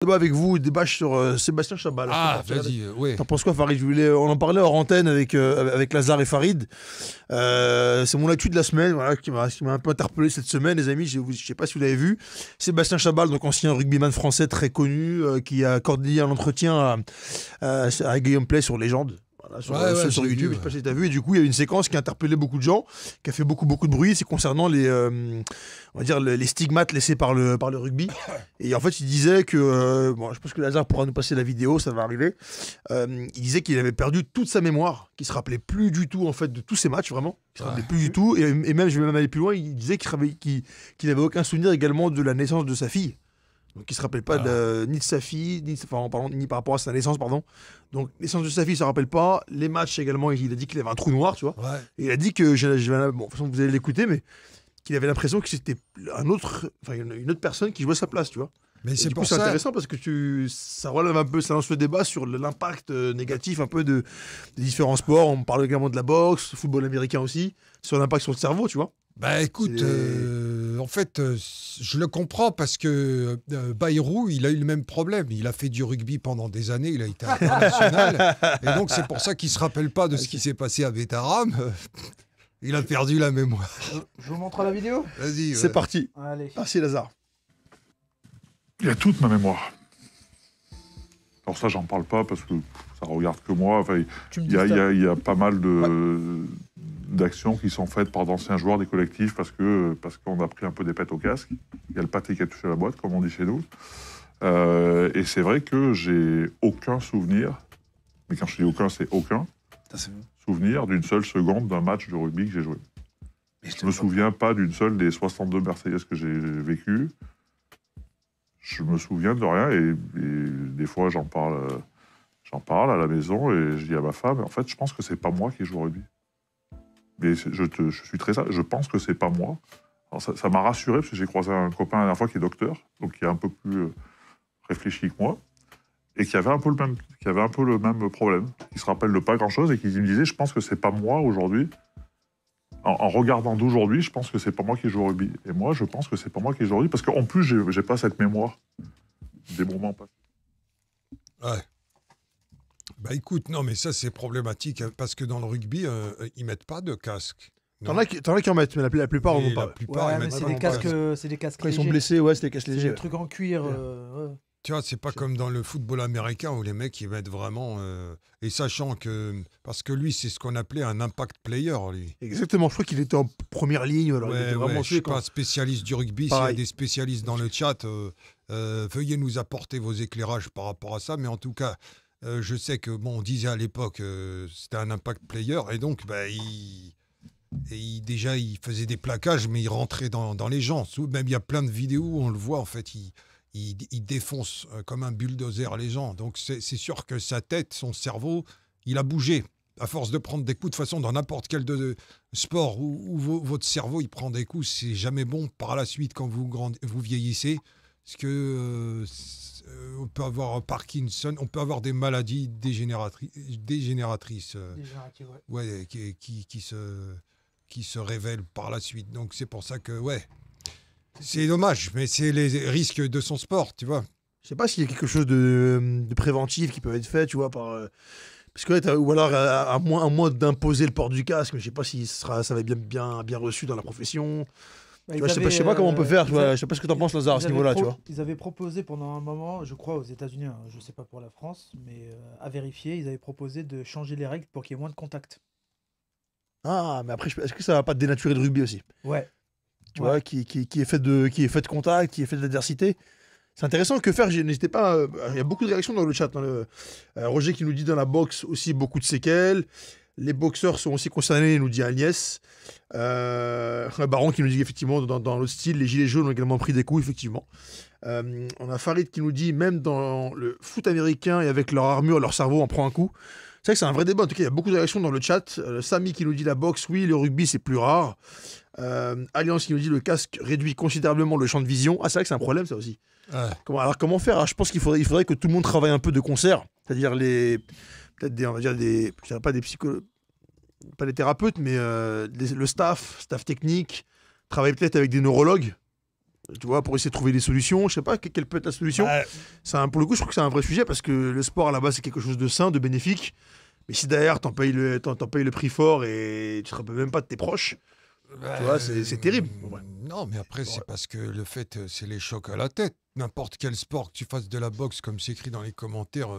Débat avec vous, débat sur Sébastien Chabal. Ah, vas-y, ouais. T'en penses quoi, Farid? On en parlait hors antenne avec Lazare et Farid. C'est mon actu de la semaine, voilà, qui m'a un peu interpellé cette semaine, les amis. Je sais pas si vous l'avez vu. Sébastien Chabal, donc ancien rugbyman français très connu, qui a accordé un entretien à Guillaume Play sur Légende. Voilà, sur YouTube, je sais pas si tu as vu, et du coup il y a une séquence qui a interpellé beaucoup de gens, qui a fait beaucoup de bruit, c'est concernant on va dire les stigmates laissés par le rugby. Et en fait il disait que, bon, je pense que Lazare pourra nous passer la vidéo, ça va arriver, il disait qu'il avait perdu toute sa mémoire, qu'il se rappelait plus du tout en fait de tous ces matchs, vraiment, qu'il se rappelait plus du tout, et même je vais même aller plus loin, il disait qu'il n'avait aucun souvenir également de la naissance de sa fille. Donc il ne se rappelle pas ni de sa fille, ni par rapport à sa naissance, pardon. Donc naissance de sa fille, il ne se rappelle pas. Les matchs également, il a dit qu'il avait un trou noir, tu vois. Ouais. Et il a dit que, bon, de toute façon vous allez l'écouter, mais qu'il avait l'impression que c'était une autre personne qui jouait sa place, tu vois. Mais c'est pour ça. C'est intéressant parce que ça relève un peu, ça lance le débat sur l'impact négatif un peu des différents sports. On parle également de la boxe, football américain aussi, sur l'impact sur le cerveau, tu vois. Bah écoute, en fait, je le comprends parce que Bayrou, il a eu le même problème. Il a fait du rugby pendant des années, il a été international. Et donc c'est pour ça qu'il ne se rappelle pas de ce qui s'est passé à Bétaram. Il a perdu la mémoire. Je vous montre la vidéo. Vas-y. C'est parti. Allez. Merci Lazare. Il y a toute ma mémoire. Alors ça, j'en parle pas parce que ça regarde que moi. Enfin, il y a pas mal d'actions qui sont faites par d'anciens joueurs des collectifs parce qu'on a pris un peu des pètes au casque. Il y a le pâté qui a touché la boîte, comme on dit chez nous. Et c'est vrai que j'ai aucun souvenir, mais quand je dis aucun, c'est aucun souvenir d'une seule seconde d'un match de rugby que j'ai joué. Je ne me souviens pas d'une seule des 62 Marseillaises que j'ai vécues. Je me souviens de rien et des fois j'en parle à la maison et je dis à ma femme, en fait je pense que c'est pas moi qui joue au rugby. Mais je suis très ça, je pense que c'est pas moi. Alors ça m'a rassuré parce que j'ai croisé un copain la dernière fois qui est docteur, donc qui est un peu plus réfléchi que moi et qui avait un peu le même problème, qui se rappelle de pas grand chose et qui me disait je pense que c'est pas moi aujourd'hui. En regardant d'aujourd'hui, je pense que c'est pas moi qui joue au rugby. Et moi, je pense que c'est pas moi qui joue au rugby, parce qu'en plus, j'ai pas cette mémoire des moments passés. Ouais. Bah écoute, non, mais ça, c'est problématique, parce que dans le rugby, ils mettent pas de casque. T'en as qui en mettent, mais la plupart en ont pas. La plupart, ils mettent c'est pas des casques, c'est des casques Quand légers. ils sont blessés, ouais, c'est des casques légers. C'est des trucs en cuir. Tu vois, c'est pas comme dans le football américain où les mecs, ils mettent vraiment... et sachant que... Parce que lui, c'est ce qu'on appelait un impact player, lui. Exactement, je crois qu'il était en première ligne. Alors il était vraiment je suis pas spécialiste du rugby. S'il y a des spécialistes dans le chat, veuillez nous apporter vos éclairages par rapport à ça. Mais en tout cas, je sais que, bon, on disait à l'époque, c'était un impact player. Et donc, bah, déjà, il faisait des plaquages, mais il rentrait dans les gens. Même, il y a plein de vidéos où on le voit, en fait, il défonce comme un bulldozer les gens. Donc c'est sûr que sa tête, son cerveau, il a bougé. À force de prendre des coups, de façon, dans n'importe quel sport où votre cerveau il prend des coups, c'est jamais bon par la suite quand vous vieillissez. Parce que on peut avoir Parkinson, on peut avoir des maladies dégénératrices qui se révèlent par la suite. Donc c'est pour ça que, c'est dommage, mais c'est les risques de son sport, tu vois. Je sais pas s'il y a quelque chose de préventif qui peut être fait, tu vois, parce que ou alors à moins d'imposer le port du casque, mais je sais pas si ça va être bien reçu dans la profession. Tu vois, je sais pas comment on peut faire, tu vois, je sais pas ce que tu en penses, Lazare, à ce niveau-là, tu vois. Ils avaient proposé pendant un moment, je crois aux États-Unis, hein, je sais pas pour la France, mais à vérifier, ils avaient proposé de changer les règles pour qu'il y ait moins de contact. Ah, mais après, est-ce que ça va pas dénaturer le rugby aussi? Ouais. Tu vois, qui est fait de contact, qui est fait d'adversité. C'est intéressant. Que faire? N'hésitez pas. Il y a beaucoup de réactions dans le chat. Roger qui nous dit dans la boxe aussi beaucoup de séquelles. Les boxeurs sont aussi concernés, nous dit Agnès. Baron qui nous dit effectivement dans le style, les gilets jaunes ont également pris des coups, effectivement. On a Farid qui nous dit même dans le foot américain et avec leur armure, leur cerveau en prend un coup. C'est vrai que c'est un vrai débat. En tout cas, il y a beaucoup de réactions dans le chat. Samy qui nous dit la boxe, oui, le rugby, c'est plus rare. Alliance qui nous dit le casque réduit considérablement le champ de vision. Ah, c'est vrai que c'est un problème, ça aussi. Alors, comment faire? Je pense qu'il faudrait que tout le monde travaille un peu de concert. C'est-à-dire on va dire je dirais pas des psychologues, pas des thérapeutes, mais le staff technique, travaille peut-être avec des neurologues. Tu vois, pour essayer de trouver des solutions. Je sais pas quelle peut être la solution. Pour le coup, je trouve que c'est un vrai sujet parce que le sport à la base c'est quelque chose de sain, de bénéfique. Mais si derrière t'en payes le prix fort et tu te rappelles même pas de tes proches, tu vois, c'est terrible. Ouais. Non, mais après, c'est parce que le fait, c'est les chocs à la tête. N'importe quel sport, que tu fasses de la boxe, comme c'est écrit dans les commentaires,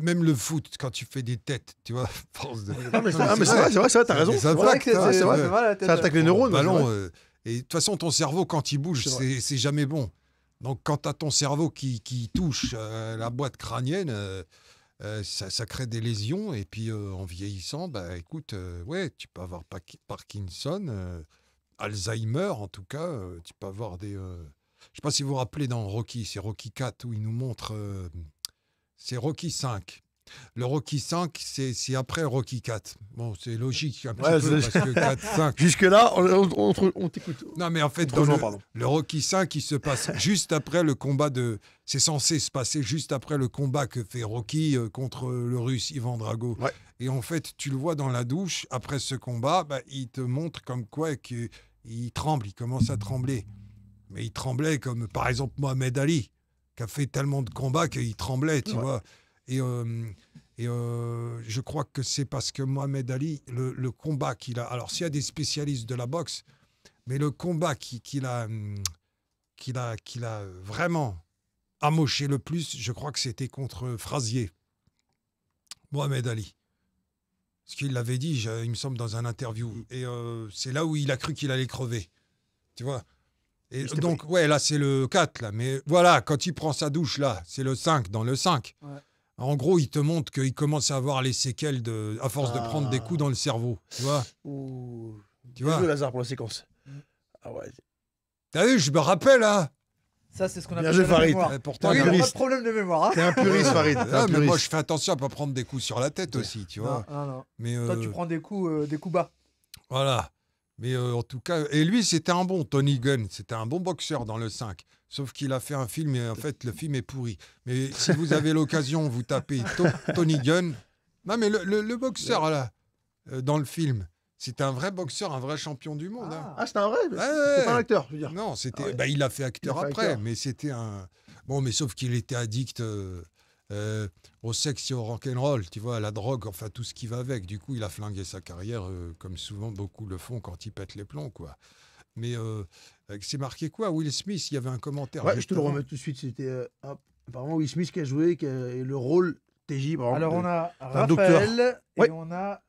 même le foot, quand tu fais des têtes, tu vois, force de... Mais c'est vrai, t'as raison. Ça attaque les neurones. Ballon, et de toute façon, ton cerveau, quand il bouge, c'est jamais bon. Donc, quand tu as ton cerveau qui touche la boîte crânienne, ça crée des lésions. Et puis, en vieillissant, bah, écoute, tu peux avoir Parkinson, Alzheimer, en tout cas. Tu peux avoir des... Je sais pas si vous vous rappelez dans Rocky, c'est Rocky 4 où il nous montre... c'est Rocky 5. Le Rocky 5, c'est après Rocky 4. Bon, c'est logique un petit peu, parce que 4, 5... Jusque-là, on t'écoute. Non, mais en fait, le Rocky 5, il se passe juste après le combat de... C'est censé se passer juste après le combat que fait Rocky contre le Russe Ivan Drago. Ouais. Et en fait, tu le vois dans la douche, après ce combat, bah, il te montre comme quoi qu'il tremble, il commence à trembler. Mais il tremblait comme, par exemple, Mohamed Ali, qui a fait tellement de combats qu'il tremblait, tu vois. Et je crois que c'est parce que Mohamed Ali, le combat qu'il a... Alors, s'il y a des spécialistes de la boxe, mais le combat qu'il a vraiment amoché le plus, je crois que c'était contre Frazier. Mohamed Ali. Ce qu'il l'avait dit, il me semble, dans un interview. Et c'est là où il a cru qu'il allait crever. Tu vois ? Et donc, là, c'est le 4, là. Mais voilà, quand il prend sa douche, là, c'est le 5, dans le 5. Ouais. En gros, il te montre qu'il commence à avoir les séquelles à force de prendre des coups dans le cerveau. Tu vois ? Tu vois ? Le hasard pour la séquence. Ah ouais. T'as vu, je me rappelle, hein ? Ça, c'est ce qu'on appelle la mémoire. Pourtant, il n'y a pas de problème de mémoire. Hein. T'es un puriste, Farid. Mais moi, je fais attention à ne pas prendre des coups sur la tête aussi, tu vois. Non. Mais toi, tu prends des coups bas. Voilà. Mais en tout cas, et lui, c'était un bon Tony Gunn. C'était un bon boxeur dans le 5. Sauf qu'il a fait un film et en fait, le film est pourri. Mais si vous avez l'occasion, vous tapez Tony Gunn. Non, mais le boxeur, là, dans le film, c'était un vrai boxeur, un vrai champion du monde. C'était un vrai c'était pas un acteur, je veux dire. Non, c'était... il a fait acteur après, mais c'était un... Bon, mais sauf qu'il était addict... au sexe et au rock'n'roll, tu vois, à la drogue, enfin tout ce qui va avec. Du coup, il a flingué sa carrière, comme souvent beaucoup le font quand ils pètent les plombs, quoi. Mais c'est marqué quoi ? Will Smith, il y avait un commentaire. Ouais, je te le remets tout de suite. C'était apparemment Will Smith qui a joué et le rôle TJ. Alors on a Raphaël et on a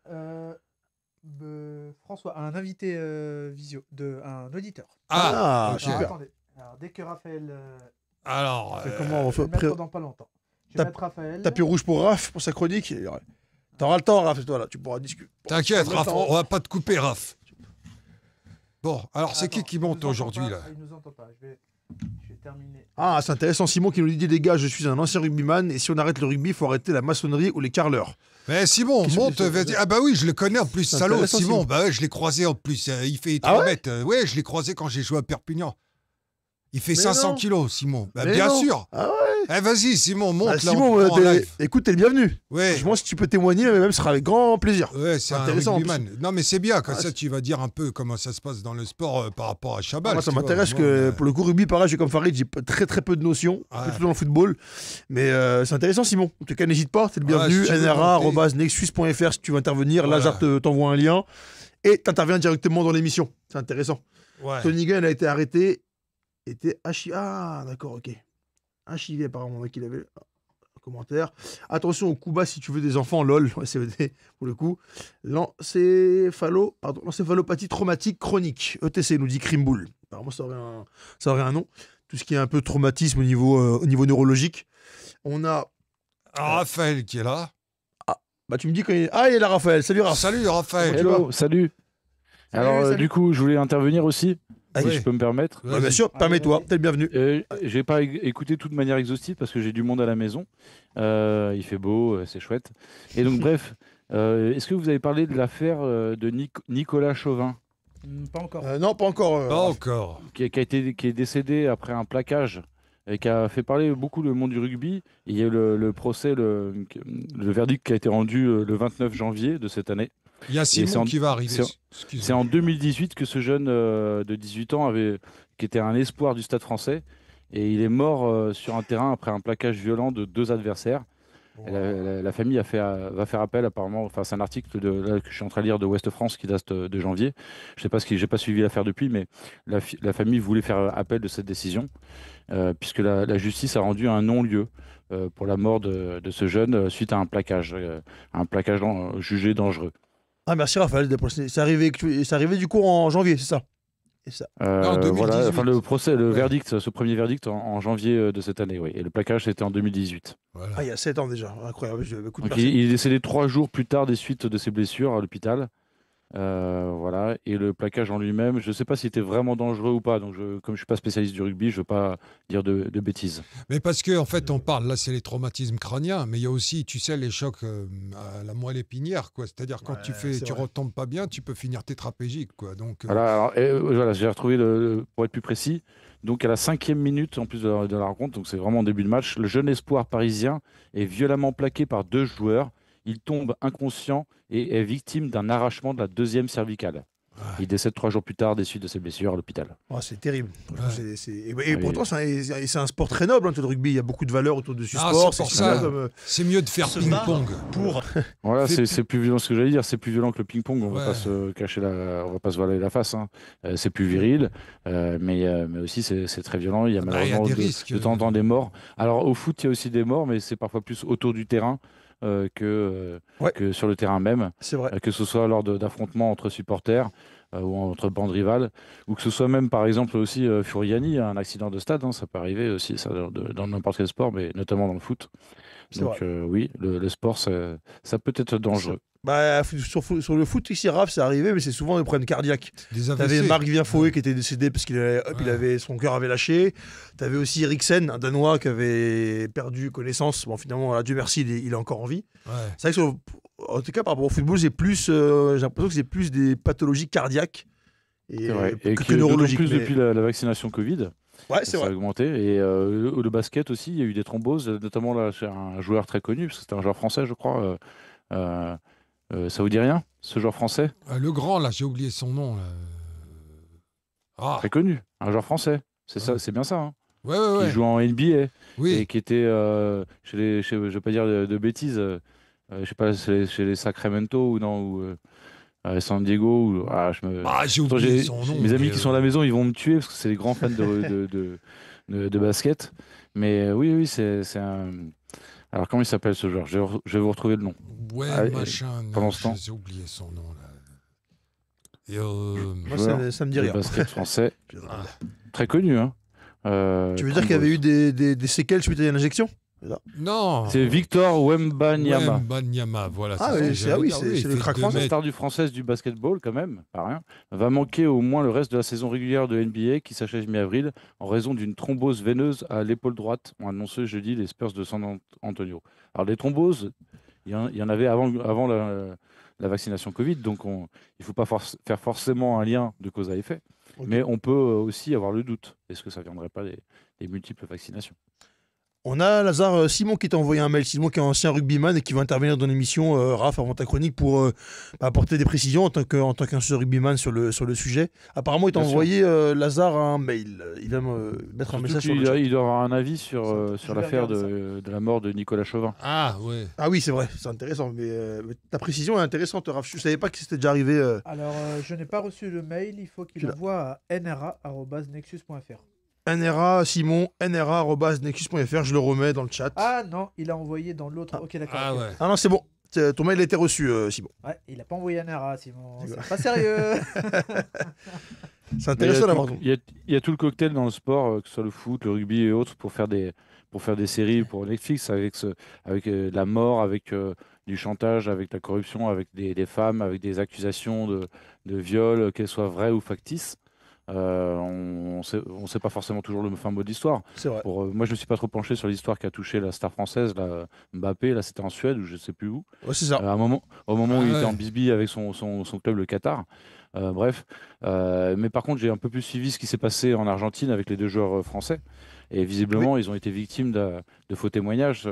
François, un invité un auditeur. Super. Attendez. Alors dès que Raphaël. Alors, comment on fait dans pas longtemps. Je vais mettre Raphaël. Tapis rouge pour Raph, pour sa chronique. T'auras le temps, Raph, toi, là. Tu pourras discuter. T'inquiète, Raph, on va pas te couper, Raph. Bon, alors c'est qui monte aujourd'hui, là ? Il nous entend pas. Je vais terminer. Ah, c'est intéressant. Simon qui nous dit, les gars, je suis un ancien rugbyman et si on arrête le rugby, il faut arrêter la maçonnerie ou les carleurs. Mais Simon, monte. Ah bah oui, je le connais en plus, salaud. Simon, bah ouais, je l'ai croisé en plus. Il fait 3 mètres. Ouais, je l'ai croisé quand j'ai joué à Perpignan. Il fait 500 kilos, Simon. Bah, bien sûr. Ah ouais. Vas-y, Simon, monte. Simon, écoute, t'es le bienvenu. Ouais. Franchement, si tu peux témoigner, même, ce sera avec grand plaisir. Ouais, c'est intéressant. Non, mais c'est bien. Comme ça, tu vas dire un peu comment ça se passe dans le sport par rapport à Chabal. Moi, ça m'intéresse pour le coup, rugby, pareil, j'ai comme Farid, j'ai très très peu de notions, plutôt dans le football. Mais c'est intéressant, Simon. En tout cas, n'hésite pas, t'es le bienvenu. Si nra@nexus.fr si tu veux intervenir. Voilà. Lazare t'envoie un lien et t'interviens directement dans l'émission. C'est intéressant. Ouais. Tony Gunn a été arrêté. Était d'accord, ok. Archivé apparemment, qu'il avait un commentaire. Attention au coup bas si tu veux des enfants, lol, c'est pour le coup. L'encéphalopathie traumatique chronique, ETC, nous dit Crimbull. Apparemment, ça aurait un nom. Tout ce qui est un peu traumatisme au niveau neurologique. On a... Raphaël qui est là. Tu me dis quand il est... il est là, Raphaël. Salut, Raphaël. Salut, Raphaël. Hello, salut. Alors, du coup, je voulais intervenir aussi. Si je peux me permettre. Bien sûr, permets-toi, t'es le bienvenu. J'ai pas écouté tout de manière exhaustive parce que j'ai du monde à la maison. Il fait beau, c'est chouette. Et donc, bref, est-ce que vous avez parlé de l'affaire de Nicolas Chauvin ? Pas encore. Non, pas encore. Pas encore. Qui est décédé après un plaquage et qui a fait parler beaucoup le monde du rugby. Il y a eu le procès, le verdict qui a été rendu le 29 janvier de cette année. Il y a Simon qui va arriver. C'est en 2018 que ce jeune de 18 ans qui était un espoir du Stade français. Et il est mort sur un terrain après un plaquage violent de 2 adversaires. Et la famille va faire appel apparemment. Enfin, c'est un article là, que je suis en train de lire de Ouest France qui date de janvier. Je sais pas j'ai pas suivi l'affaire depuis, mais la famille voulait faire appel de cette décision puisque la justice a rendu un non-lieu pour la mort de ce jeune suite à un plaquage jugé dangereux. Ah, merci Raphaël. C'est arrivé du coup en janvier, c'est ça? Et ça. Non, 2018. Voilà, enfin le procès, le Ouais. verdict, ce premier verdict en janvier de cette année, oui. Et le plaquage c'était en 2018. Voilà. Ah, il y a 7 ans déjà. Incroyable. Écoute, Donc merci. il est décédé 3 jours plus tard des suites de ses blessures à l'hôpital. Voilà. Et le plaquage en lui-même, je ne sais pas s'il était vraiment dangereux ou pas. Donc comme je ne suis pas spécialiste du rugby, je ne veux pas dire de bêtises. Mais parce que en fait, on parle, là, c'est les traumatismes crâniens, mais il y a aussi, tu sais, les chocs à la moelle épinière, quoi. C'est-à-dire quand Ouais, c'est tu vrai. retombes pas bien, tu peux finir tétraplégique, quoi. Donc, Voilà, voilà, j'ai retrouvé, pour être plus précis, donc à la 5e minute, en plus de la rencontre, donc c'est vraiment au début de match, le jeune espoir parisien est violemment plaqué par 2 joueurs. Il tombe inconscient et est victime d'un arrachement de la 2e cervicale. Il décède 3 jours plus tard des suites de ses blessures à l'hôpital. Oh, c'est terrible. Ouais. Et pourtant, c'est un sport très noble, hein, le rugby. Il y a beaucoup de valeurs autour de ce Ah, sport. c'est pour génial ça. comme, c'est mieux de faire ping-pong. Voilà, Fait c'est plus violent, ce que j'allais dire, c'est plus violent que le ping-pong, on Ouais. va pas se cacher on va pas se voiler la face, hein. C'est plus viril, mais aussi c'est très violent, il y a Bah, il y a malheureusement des risques. de temps en temps des morts. Alors au foot, il y a aussi des morts, mais c'est parfois plus autour du terrain Ouais. que sur le terrain même, c'est vrai. que ce soit lors d'affrontements entre supporters ou entre bandes rivales, ou que ce soit même par exemple aussi Furiani, un accident de stade, hein, ça peut arriver aussi ça, dans n'importe quel sport, mais notamment dans le foot. C'est Donc oui, le sport, ça peut être dangereux. Bah, sur le foot, ici, Raph, c'est arrivé, mais c'est souvent des problèmes cardiaques. Des T'avais AVC. Marc Viens-Fouet qui était décédé parce il avait, son cœur avait lâché. T'avais aussi Eriksen, un Danois qui avait perdu connaissance. Bon, finalement, voilà, Dieu merci, il est encore en vie. Ouais. C'est vrai que, en tout cas, par rapport au football, j'ai l'impression que c'est plus des pathologies cardiaques C'est vrai. Et que d'autant neurologiques. plus mais- depuis la vaccination Covid, Ouais, c'est ça a vrai. augmenté. Et le basket aussi, il y a eu des thromboses, notamment là, chez un joueur très connu, parce que c'était un joueur français, je crois. Ça vous dit rien, ce joueur français? Le grand, là, j'ai oublié son nom. Là. Ah, Très connu, un joueur français. C'est ça, Ouais. c'est bien ça, hein. ouais, Qui ouais. joue en NBA Oui, et qui était je vais pas dire de bêtises, je sais pas, chez les Sacramento ou non, ou à San Diego. j'ai Attends, oublié son nom. mes amis mais, qui sont à la maison, ils vont me tuer parce que c'est des grands fans de basket. Mais oui, c'est un. Alors, comment il s'appelle ce joueur? Je vais vous retrouver le nom. Ouais, Ah, machin. pendant non, ce temps. j'ai oublié son nom, là. Et, Moi, Joueur ça me dit de rien. basket français, ah, très connu, hein. Tu veux dire qu'il y avait eu des séquelles suite à une injection? non. C'est Victor Wembanyama. Wembanyama, voilà. Ah c'est ce oui, que c'est- j'allais ah oui, dire. c'est- il c'est le fait crack 2 français, La mètres. star du française du basketball, quand même, pas rien, va manquer au moins le reste de la saison régulière de NBA qui s'achève mi-avril en raison d'une thrombose veineuse à l'épaule droite, ont annoncé jeudi les Spurs de San Antonio. Alors, les thromboses, il y en avait avant la vaccination Covid, donc il ne faut pas faire forcément un lien de cause à effet, Ok. mais on peut aussi avoir le doute. Est-ce que ça ne viendrait pas des multiples vaccinations? On a Lazare Simon qui t'a envoyé un mail. Simon qui est un ancien rugbyman et qui va intervenir dans l'émission, Raph, avant ta chronique, pour apporter des précisions en tant qu'ancien rugbyman sur le sujet. Apparemment, il t'a Bien sûr. envoyé, Lazare, un mail. Il va me mettre un Surtout message sur qu'il le chat. il doit avoir un avis sur Je vais l'affaire regarder de la mort de Nicolas Chauvin. Ah, ouais. Ah oui, c'est vrai, c'est intéressant. Mais ta précision est intéressante, Raph. Je ne savais pas que c'était déjà arrivé. Alors, je n'ai pas reçu le mail, il faut qu'il Tu l'as. envoie à nra@nexus.fr. NRA, Simon, nra@nexus.fr. Je le remets dans le chat. Ah non, il a envoyé dans l'autre. Ah. Ok, d'accord. Ah, ok. ouais. Ah non, c'est bon. Ton mail a été reçu, Simon. Ouais, il a pas envoyé à NRA, Simon. C'est pas sérieux. C'est Mais il y a intéressant d'avoir tout- ton. il y a tout le cocktail dans le sport, que ce soit le foot, le rugby et autres, pour faire des séries pour Netflix avec la mort, avec du chantage, avec la corruption, avec des femmes, avec des accusations de viol, qu'elles soient vraies ou factices. On sait pas forcément toujours le fin mot de l'histoire. C'est vrai. Moi, je me suis pas trop penché sur l'histoire qui a touché la star française, là, Mbappé. Là, c'était en Suède ou je sais plus où. Ouais, c'est ça. Au moment où il Ah était en ouais. bisbille avec son club, le Qatar. Bref. Mais par contre, j'ai un peu plus suivi ce qui s'est passé en Argentine avec les 2 joueurs français. Et visiblement, ils ont été victimes de faux témoignages.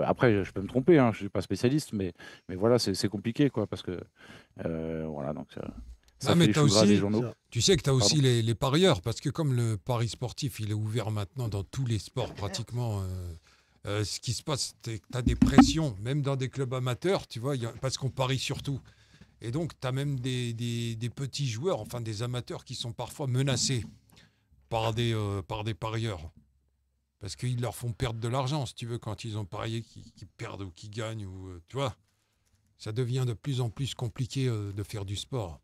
Après, je peux me tromper, hein, je ne suis pas spécialiste, mais voilà, c'est compliqué, quoi, parce que voilà, donc Ça mais fait les t'as choux gras aussi- des journaux. Tu sais que tu as aussi Pardon. les parieurs, parce que comme le pari sportif, il est ouvert maintenant dans tous les sports pratiquement, ce qui se passe, c'est que tu as des pressions, même dans des clubs amateurs, tu vois, parce qu'on parie sur tout. Et donc, tu as même des petits joueurs, enfin des amateurs, qui sont parfois menacés par des parieurs. Parce qu'ils leur font perdre de l'argent, si tu veux, quand ils ont parié, qu'ils perdent ou qu'ils gagnent. Tu vois, ça devient de plus en plus compliqué de faire du sport.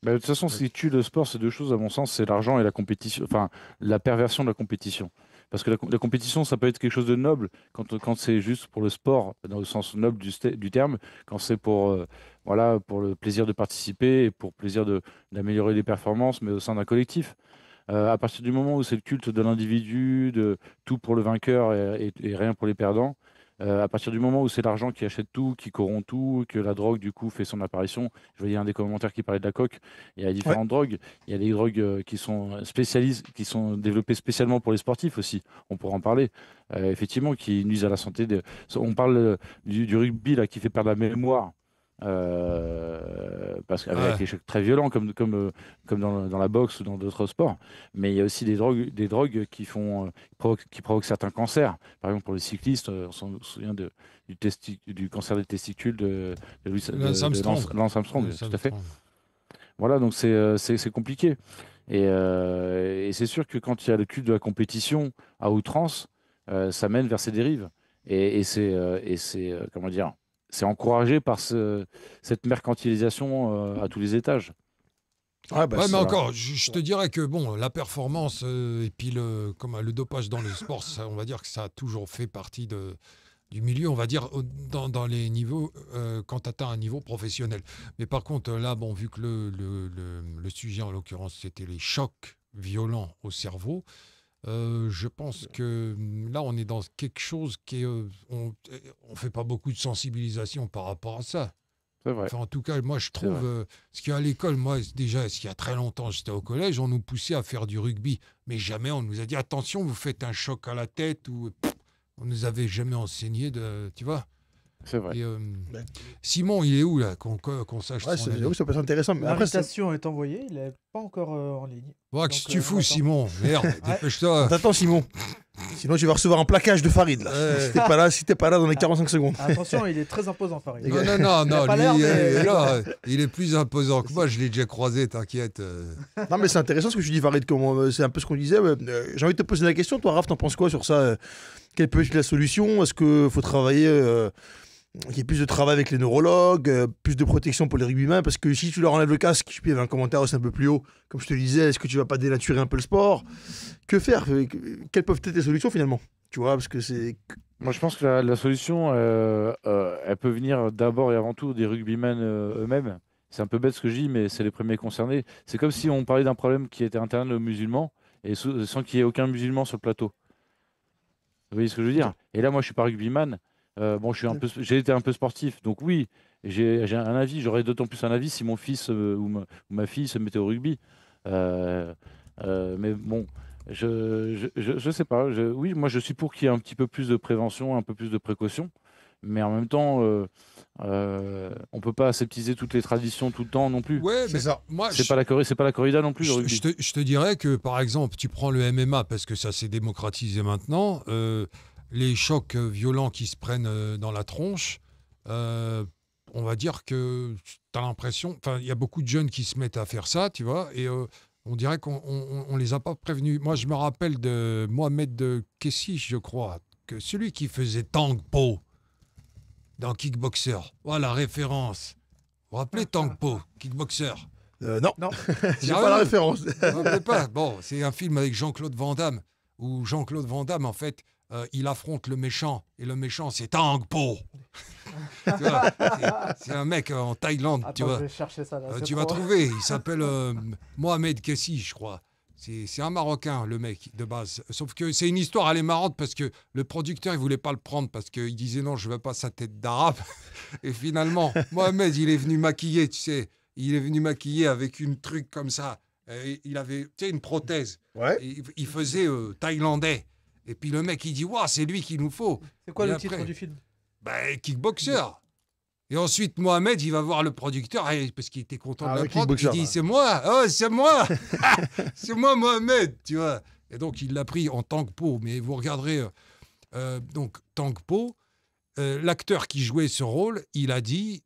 Bah, de toute façon, ce qui tue le sport, c'est deux choses, à mon sens, c'est l'argent et la compétition, enfin, la perversion de la compétition. Parce que la compétition, ça peut être quelque chose de noble quand c'est juste pour le sport, dans le sens noble du terme, quand c'est pour, voilà, pour le plaisir de participer et pour le plaisir d'améliorer les performances, mais au sein d'un collectif. À partir du moment où c'est le culte de l'individu, de tout pour le vainqueur et rien pour les perdants, à partir du moment où c'est l'argent qui achète tout, qui corrompt tout, que la drogue, du coup, fait son apparition. Je voyais un des commentaires qui parlait de la coke. Il y a différentes drogues. Il y a des drogues qui sont qui sont développées spécialement pour les sportifs aussi. On pourra en parler. Effectivement, qui nuisent à la santé. On parle du rugby là, qui fait perdre la mémoire. Parce qu'avec des chocs très violents comme dans la boxe ou dans d'autres sports, mais il y a aussi des drogues qui provoquent certains cancers. Par exemple, pour les cyclistes, on se souvient du cancer des testicules de Lance Armstrong. Lance Armstrong, Lance tout à fait. Armstrong. Voilà, donc c'est compliqué. Et c'est sûr que quand il y a le culte de la compétition à outrance, ça mène vers ces dérives. Et comment dire, c'est encouragé par cette mercantilisation à tous les étages. Ouais, bah, Ouais, mais ça- encore, je te dirais que bon, la performance et puis le dopage dans le sport, ça, on va dire que ça a toujours fait partie du milieu, on va dire, dans les niveaux, quand tu atteins un niveau professionnel. Mais par contre, là, bon, vu que le sujet, en l'occurrence, c'était les chocs violents au cerveau, je pense que là, on est dans quelque chose qui est... on fait pas beaucoup de sensibilisation par rapport à ça. C'est vrai. Enfin, en tout cas, moi, je trouve... vrai. Parce qu'à l'école, moi, déjà, il y a très longtemps, j'étais au collège, on nous poussait à faire du rugby. Mais jamais on nous a dit, attention, vous faites un choc à la tête. On nous avait jamais enseigné de... Tu vois. C'est vrai. Et, Ouais. Simon, il est où, là, qu'on sache Ouais, son c'est- avis. j'avoue, ça peut être intéressant. Mais après, L'invitation est envoyée, il n'est pas encore en ligne. Bon, Donc, qu'est-ce que tu on fous, attend. Simon? Merde, dépêche-toi. t'attends, Simon. Sinon, tu vas recevoir un plaquage de Farid. Là. Si t'es pas là dans les 45 secondes. Attention, il est très imposant, Farid. Les gars. Non, Il a pas lui, l'air, mais- là, il est plus imposant que moi, je l'ai déjà croisé, t'inquiète. Non, mais c'est intéressant ce que tu dis, Farid. C'est un peu ce qu'on disait. J'ai envie de te poser la question. Toi, Raph, t'en penses quoi sur ça Quelle peut être la solution? Est-ce qu'il faut travailler qu'il y ait plus de travail avec les neurologues, plus de protection pour les rugbymen? Parce que si tu leur enlèves le casque, puis il y avait un commentaire aussi un peu plus haut, comme je te le disais, est-ce que tu vas pas dénaturer un peu le sport? Que faire? Quelles peuvent être les solutions finalement? Tu vois, parce que c'est. Moi, je pense que la solution, elle peut venir d'abord et avant tout des rugbymen eux-mêmes. C'est un peu bête ce que je dis, mais c'est les premiers concernés. C'est comme si on parlait d'un problème qui était interne aux musulmans et sans qu'il y ait aucun musulman sur le plateau. Vous voyez ce que je veux dire? Et là, moi, je suis pas rugbyman. Bon, j'ai été un peu sportif, donc oui, j'ai un avis. J'aurais d'autant plus un avis si mon fils ou ma fille se mettait au rugby. Mais bon, je sais pas. Oui, moi, je suis pour qu'il y ait un petit peu plus de prévention, un peu plus de précaution. Mais en même temps, on peut pas aseptiser toutes les traditions tout le temps non plus. Ouais, C'est mais ça. moi, C'est pas la corrida non plus, le rugby. je te dirais que, par exemple, tu prends le MMA, parce que ça s'est démocratisé maintenant, les chocs violents qui se prennent dans la tronche, on va dire que tu as l'impression... Enfin, il y a beaucoup de jeunes qui se mettent à faire ça, tu vois, et on dirait qu'on les a pas prévenus. Moi, je me rappelle de Mohamed Kessi, je crois, que celui qui faisait Tang Po dans Kickboxer. Voilà, la référence. Vous vous rappelez Tang Po, Kickboxer? Non, Non. j'ai Sérieux pas la référence. Vous vous rappelez pas? Bon, c'est un film avec Jean-Claude Van Damme, où Jean-Claude Van Damme, en fait, il affronte le méchant, et le méchant, c'est Tang Po. Tu vois, c'est un mec en Thaïlande, tu Attends, vois. je vais chercher ça là. c'est Tu vas trop- trouver, il s'appelle Mohamed Kessi, je crois. C'est un Marocain, le mec, de base. Sauf que c'est une histoire, elle est marrante, parce que le producteur, il voulait pas le prendre, parce qu'il disait non, je veux pas sa tête d'arabe. Et finalement, Mohamed, il est venu maquiller, tu sais. Il est venu maquiller avec une truc comme ça. Et il avait, tu sais, une prothèse. Ouais. Et il faisait thaïlandais. Et puis le mec, il dit, waouh, c'est lui qu'il nous faut. C'est quoi Et le après, titre du film? Kickboxer. Et ensuite, Mohamed, il va voir le producteur, parce qu'il était content de la prod. Il dit, ouais. c'est moi, oh, c'est moi, c'est moi, Mohamed, tu vois. Et donc, il l'a pris en Tang Po. Mais vous regarderez, donc, Tang Po, l'acteur qui jouait ce rôle, il a dit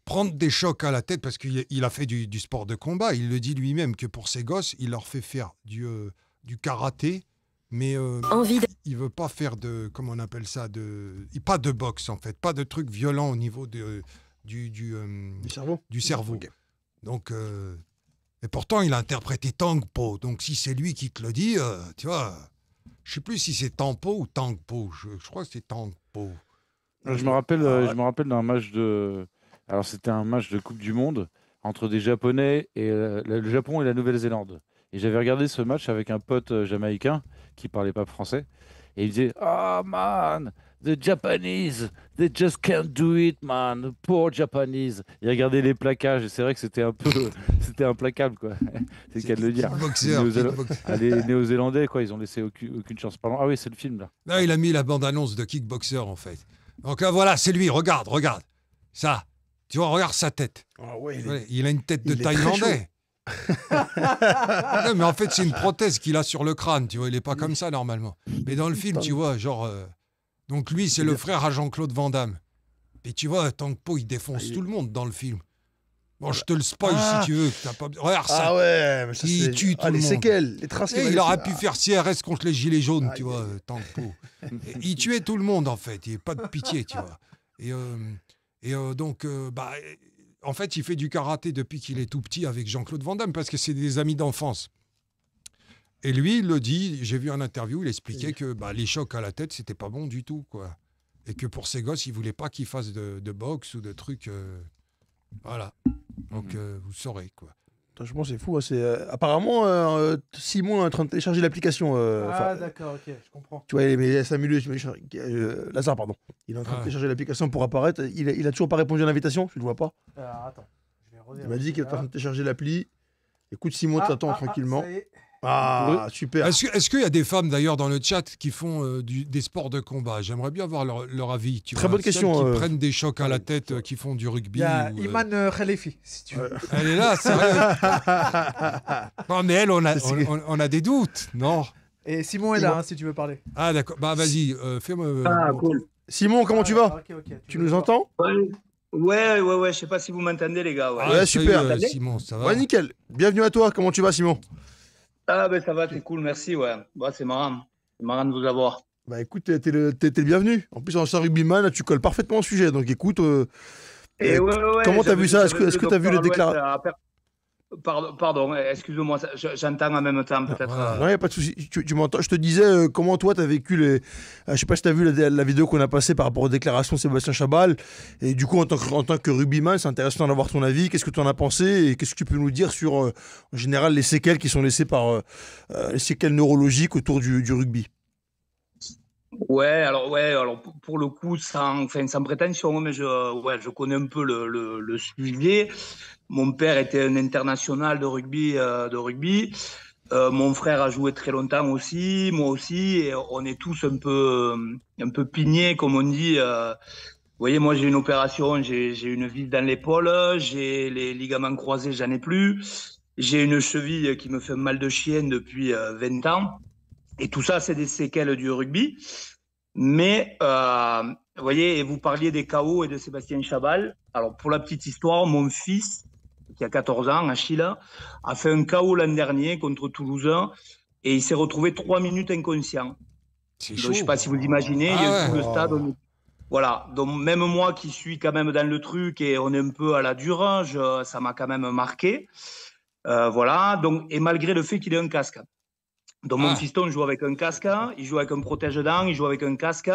prendre des chocs à la tête, parce qu'il a fait du sport de combat. Il le dit lui-même que pour ses gosses, il leur fait faire du karaté, mais il veut pas faire comment on appelle ça, pas de boxe en fait, pas de trucs violents au niveau du cerveau. Du cerveau. Okay. Donc, et pourtant, il a interprété Tang Po. Donc, si c'est lui qui te le dit, tu vois, je sais plus si c'est Tangpo ou Tangpo. Je crois que c'est Tangpo. Je me rappelle d'un match de. Alors, c'était un match de Coupe du Monde entre des Japonais et le Japon et la Nouvelle-Zélande. Et j'avais regardé ce match avec un pote jamaïcain qui parlait pas français. Et il disait "Oh man, the Japanese, they just can't do it, man. Poor Japanese." Il regardait les plaquages et c'est vrai que c'était un peu, c'était implacable, quoi. C'est le cas de le dire. Les Néo-Zélandais, quoi, ils ont laissé aucune chance. Pardon. Ah oui, c'est le film là. Là, il a mis la bande-annonce de Kickboxer en fait. Donc voilà, c'est lui. Regarde. Ça. Tu vois, regarde sa tête. Ah ouais, il a une tête de Thaïlandais. Non, mais en fait, c'est une prothèse qu'il a sur le crâne, tu vois. Il n'est pas comme ça, normalement. Mais dans le film, tu vois, genre... Donc lui, c'est le frère à Jean-Claude Van Damme. Et tu vois, Tang Po, il défonce tout le monde dans le film. Bon, je te le spoil si tu veux. T'as pas... Regarde ça. Ah ouais, mais ça, il tue tout le les monde. séquelles, les traces. Il aurait pu faire CRS contre les gilets jaunes, tu vois, Tang Po. Il tuait tout le monde, en fait. Il n'y avait pas de pitié, tu vois. Donc, en fait, il fait du karaté depuis qu'il est tout petit avec Jean-Claude Van Damme parce que c'est des amis d'enfance. Et lui, il le dit, j'ai vu un interview, il expliquait que les chocs à la tête, c'était pas bon du tout, quoi. Et que pour ses gosses, il voulait pas qu'ils fassent de boxe ou de trucs. Voilà. Donc, vous saurez, quoi. Franchement, c'est fou. Hein. Apparemment, Simon est en train de télécharger l'application. D'accord, ok, je comprends. Tu vois, mais Samuel, Lazare, pardon. Il est en train de télécharger l'application pour apparaître. Il a toujours pas répondu à l'invitation, tu le vois pas. Attends, je vais revenir. Il m'a dit qu'il est en train de télécharger l'appli. Écoute, Simon, t'attends tranquillement. Ça y est. Ah, super. Est-ce qu'il y a des femmes d'ailleurs dans le chat qui font des sports de combat? J'aimerais bien avoir leur avis. Très bonne question. Qui prennent des chocs à la tête, qui font du rugby. Il y a Iman Khalifi, si tu veux. Elle est là, sérieux. Non, mais elle, on a des doutes, non? Et Simon est là, hein, si tu veux parler. Ah, d'accord. Bah, vas-y, fais-moi. Cool. Simon, comment tu vas? Tu nous entends? Ouais, je sais pas si vous m'entendez, les gars. Ouais, super. Simon, ça va? Ouais, nickel. Bienvenue à toi. Comment tu vas, Simon? Ah, ben ça va, c'est cool, merci, ouais. C'est marrant. C'est marrant de vous avoir. Bah écoute, t'es le bienvenu. En plus, en ancien rugbyman, là, tu colles parfaitement au sujet. Donc écoute, comment t'as vu ça? Est-ce que t'as vu les déclarations? Pardon, excuse-moi, j'entends en même temps peut-être. Non, y a pas de souci. Tu m'entends? Je te disais comment toi t'as vécu les. Je sais pas si t'as vu la vidéo qu'on a passée par rapport aux déclarations de Sébastien Chabal. Et du coup, en tant que rugbyman, c'est intéressant d'avoir ton avis. Qu'est-ce que tu en as pensé et qu'est-ce que tu peux nous dire sur, en général, les séquelles qui sont laissées par les séquelles neurologiques autour du rugby? Alors pour le coup, sans prétention, mais je connais un peu le sujet. Mon père était un international de rugby. Mon frère a joué très longtemps aussi, moi aussi, et on est tous un peu pignés, comme on dit. Vous voyez, moi j'ai une opération, j'ai une vis dans l'épaule, j'ai les ligaments croisés, j'en ai plus. J'ai une cheville qui me fait mal de chien depuis 20 ans. Et tout ça, c'est des séquelles du rugby. Mais, vous voyez, vous parliez des KO et de Sébastien Chabal. Alors, pour la petite histoire, mon fils, qui a 14 ans, Achille, a fait un KO l'an dernier contre Toulousain et il s'est retrouvé 3 minutes inconscient. C'est Donc, chaud. je ne sais pas si vous imaginez, il y a tout le stade. Voilà, donc même moi qui suis quand même dans le truc et on est un peu à la dure, ça m'a quand même marqué. Voilà, donc, et malgré le fait qu'il ait un casque. Donc mon fiston joue avec un casque, il joue avec un protège-dents, il joue avec un casque.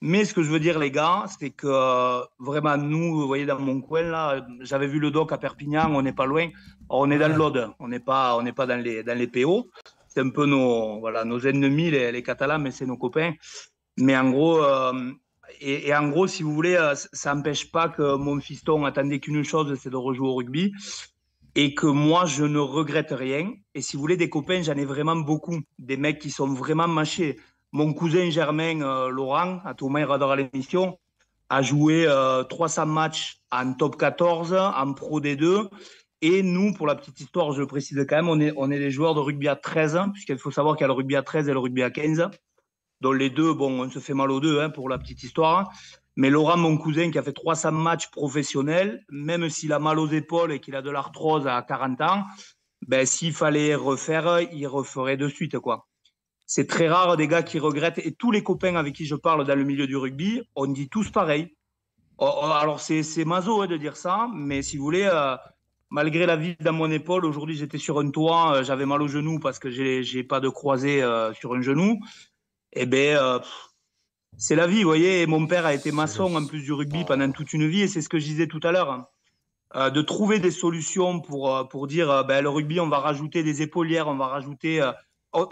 Mais ce que je veux dire, les gars, c'est que vraiment, nous, vous voyez, dans mon coin, là, j'avais vu le doc à Perpignan, on n'est pas loin. On est dans l'Aude, on n'est pas dans les PO. C'est un peu nos ennemis, les Catalans, mais c'est nos copains. Mais en gros, en gros, si vous voulez, ça n'empêche pas que mon fiston attendait qu'une chose, c'est de rejouer au rugby. Et que moi, je ne regrette rien. Et si vous voulez, des copains, j'en ai vraiment beaucoup. Des mecs qui sont vraiment mâchés. Mon cousin Germain Laurent, à tout le monde, il adore l'émission. a joué 300 matchs en top 14, en Pro D2. Et nous, pour la petite histoire, je le précise quand même, on est des joueurs de rugby à 13, puisqu'il faut savoir qu'il y a le rugby à 13 et le rugby à 15. Donc les deux, bon, on se fait mal aux deux, hein, pour la petite histoire. Mais Laurent, mon cousin, qui a fait 300 matchs professionnels, même s'il a mal aux épaules et qu'il a de l'arthrose à 40 ans, ben, s'il fallait refaire, il referait de suite, quoi. C'est très rare des gars qui regrettent. Et tous les copains avec qui je parle dans le milieu du rugby, on dit tous pareil. Alors, c'est maso, hein, de dire ça, mais si vous voulez, malgré la vis dans mon épaule, aujourd'hui, j'étais sur un toit, j'avais mal au genou parce que j'ai pas de croisé sur un genou. Eh bien, c'est la vie, vous voyez. Et mon père a été maçon en plus du rugby pendant toute une vie, et c'est ce que je disais tout à l'heure, hein. De trouver des solutions pour dire, ben, le rugby, on va rajouter des épaulières, on va rajouter...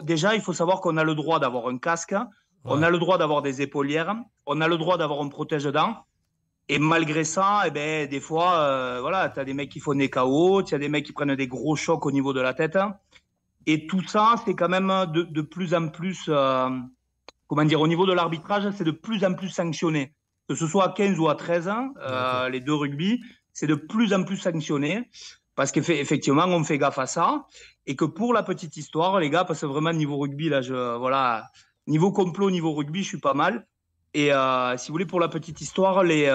déjà, il faut savoir qu'on a le droit d'avoir un casque, on a le droit d'avoir des épaulières, on a le droit d'avoir un protège-dents. Et malgré ça, eh ben, des fois, voilà, tu as des mecs qui font des KO, tu as des mecs qui prennent des gros chocs au niveau de la tête. Et tout ça, c'est quand même de plus en plus, comment dire, au niveau de l'arbitrage, c'est de plus en plus sanctionné. Que ce soit à 15 ou à 13 ans, les deux rugby, c'est de plus en plus sanctionné. Parce qu'effectivement, on fait gaffe à ça. Et que pour la petite histoire, les gars, parce que vraiment, niveau rugby, là, voilà, niveau complot, niveau rugby, je suis pas mal. Et si vous voulez, pour la petite histoire, les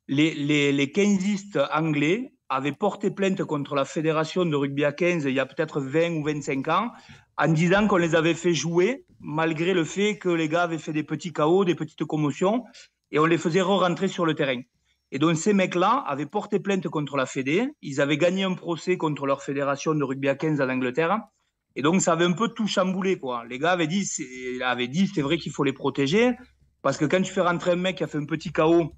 15istes anglais avaient porté plainte contre la fédération de rugby à 15 il y a peut-être 20 ou 25 ans, en disant qu'on les avait fait jouer, malgré le fait que les gars avaient fait des petits KO, des petites commotions, et on les faisait re-rentrer sur le terrain. Et donc ces mecs-là avaient porté plainte contre la Fédé, ils avaient gagné un procès contre leur fédération de rugby à 15 en Angleterre, et donc ça avait un peu tout chamboulé, quoi. Les gars avaient dit c'est vrai qu'il faut les protéger, parce que quand tu fais rentrer un mec qui a fait un petit KO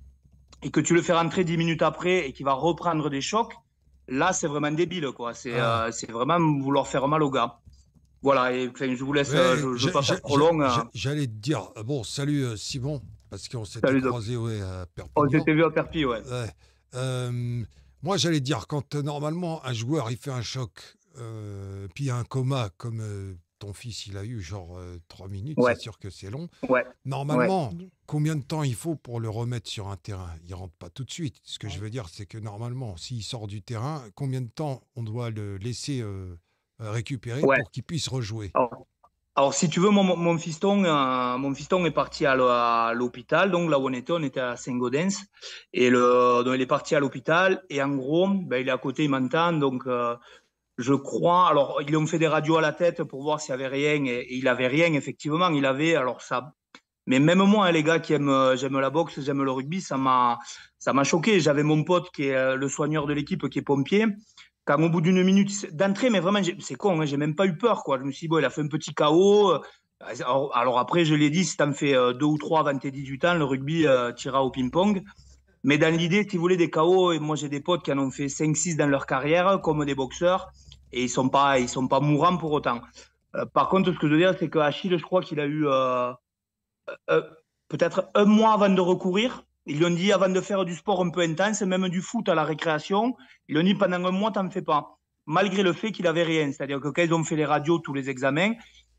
et que tu le fais rentrer 10 minutes après et qui va reprendre des chocs, là, c'est vraiment débile, quoi. C'est vraiment vouloir faire mal aux gars. Voilà, et enfin, je vous laisse, je ne veux pas faire trop long. J'allais te dire, bon, salut Simon, parce qu'on s'était croisés à Perpignan. On s'était vu à Perpignan, moi, j'allais te dire, quand normalement un joueur il fait un choc, puis un coma comme ton fils il a eu, genre 3 minutes, c'est sûr que c'est long. Normalement, combien de temps il faut pour le remettre sur un terrain? Il rentre pas tout de suite. Ce que je veux dire, c'est que normalement, s'il sort du terrain, combien de temps on doit le laisser récupérer pour qu'il puisse rejouer? Alors, si tu veux, mon fiston est parti à l'hôpital. Donc, là où on était à Saint-Gaudens. Et donc, il est parti à l'hôpital. Et en gros, ben, il est à côté, il m'entend. Donc, je crois. Alors, ils lui ont fait des radios à la tête pour voir s'il y avait rien. Et il avait rien, effectivement. Il avait. Alors, ça. Mais même moi, hein, les gars qui j'aime la boxe, j'aime le rugby, ça m'a choqué. J'avais mon pote qui est le soigneur de l'équipe, qui est pompier. Quand au bout d'une minute d'entrée, mais vraiment, c'est con, hein, j'ai même pas eu peur, quoi. Je me suis dit, bon, il a fait un petit KO. Alors après, je l'ai dit, si t'en fais 2 ou 3 avant tes 18 ans, le rugby tira au ping-pong. Mais dans l'idée, si vous voulez, des KO, et moi j'ai des potes qui en ont fait 5-6 dans leur carrière, comme des boxeurs, et ils sont pas mourants pour autant. Par contre, ce que je veux dire, c'est que Achille, je crois qu'il a eu peut-être 1 mois avant de recourir. Ils lui ont dit, avant de faire du sport un peu intense, même du foot à la récréation, ils lui ont dit, pendant 1 mois, t'en fais pas. Malgré le fait qu'il avait rien. C'est-à-dire que quand ils ont fait les radios, tous les examens,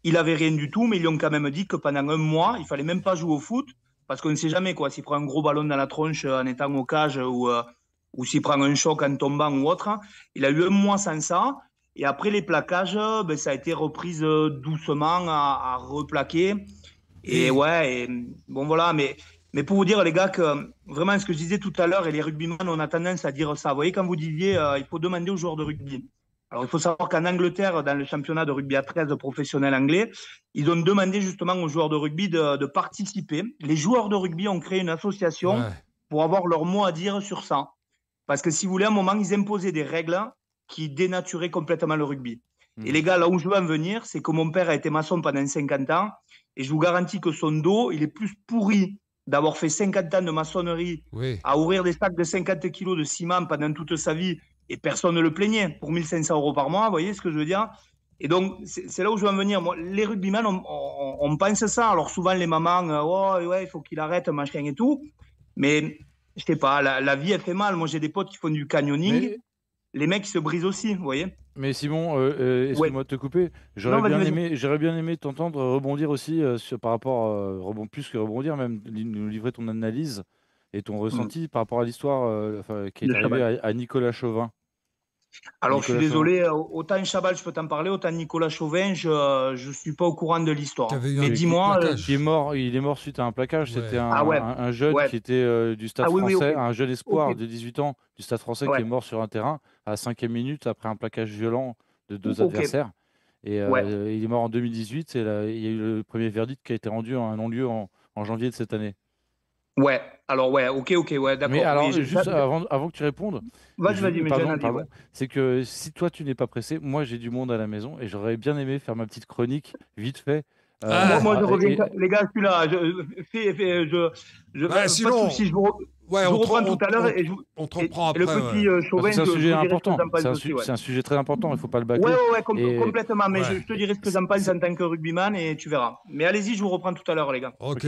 il avait rien du tout, mais ils lui ont quand même dit que pendant 1 mois, il fallait même pas jouer au foot, parce qu'on ne sait jamais, quoi. S'il prend un gros ballon dans la tronche en étant au cage, ou s'il prend un choc en tombant ou autre, il a eu 1 mois sans ça. Et après les plaquages, ben, ça a été reprise doucement à replaquer. Et bon voilà, mais pour vous dire, les gars, que vraiment ce que je disais tout à l'heure, et les rugbymen, on a tendance à dire ça. Vous voyez, quand vous disiez, il faut demander aux joueurs de rugby. Alors, il faut savoir qu'en Angleterre, dans le championnat de rugby à 13 professionnel anglais, ils ont demandé justement aux joueurs de rugby de participer. Les joueurs de rugby ont créé une association pour avoir leur mot à dire sur ça. Parce que si vous voulez, à un moment, ils imposaient des règles qui dénaturaient complètement le rugby. Et les gars, là où je veux en venir, c'est que mon père a été maçon pendant 50 ans, et je vous garantis que son dos, il est plus pourri d'avoir fait 50 ans de maçonnerie, à ouvrir des sacs de 50 kilos de ciment pendant toute sa vie, et personne ne le plaignait, pour 1 500 € par mois, vous voyez ce que je veux dire? Et donc, c'est là où je veux en venir. Moi, les rugbymen, on pense ça. Alors souvent, les mamans, il faut qu'il arrête, machin et tout. Mais, je sais pas, la vie, elle fait mal. Moi, j'ai des potes qui font du canyoning. Les mecs, ils se brisent aussi, vous voyez? Mais Simon, excuse-moi de te couper. J'aurais bien aimé t'entendre rebondir aussi par rapport, plus que rebondir, même nous livrer ton analyse et ton ressenti par rapport à l'histoire qui est De arrivée Chabal. à Nicolas Chauvin. Alors, je suis Nicolas Chauvin. désolé, autant Chabal, je peux t'en parler, autant Nicolas Chauvin, je suis pas au courant de l'histoire. Qui avait eu Mais un dis-moi, plaquage. Il est mort suite à un plaquage. Ouais. C'était un, Ah ouais. un jeune Ouais. qui était du Stade Ah oui, oui, français, ok. un jeune espoir Ok. de 18 ans du Stade français qui Ouais. est mort sur un terrain à la 5e minute après un plaquage violent de 2 Ok. adversaires. Et Ouais. il est mort en 2018. Et il y a eu le premier verdict qui a été rendu en un non-lieu en janvier de cette année. Ouais. Alors, ouais, ok, ouais, d'accord. Mais alors, Oui, juste avant que tu répondes, Vas-y, mais j'ai un avis, pardon, ouais. c'est que si toi tu n'es pas pressé, moi j'ai du monde à la maison et j'aurais bien aimé faire ma petite chronique vite fait. Moi, je reviens, Et- les gars, je suis là. Pas de Sinon, soucis, ouais, je vous reprends on tout à l'heure et on te reprend et le après. petit Ouais. parce Chauvin, que c'est un je sujet te dirai ce que important. j'en pense aussi. Ouais. C'est un sujet très important. Il ne faut pas le Ouais, bâcler. Et complètement. Mais Ouais. je te dirai ce que j'en pense en tant que rugbyman et tu verras. Mais allez-y, je vous reprends tout à l'heure, les gars. Ok.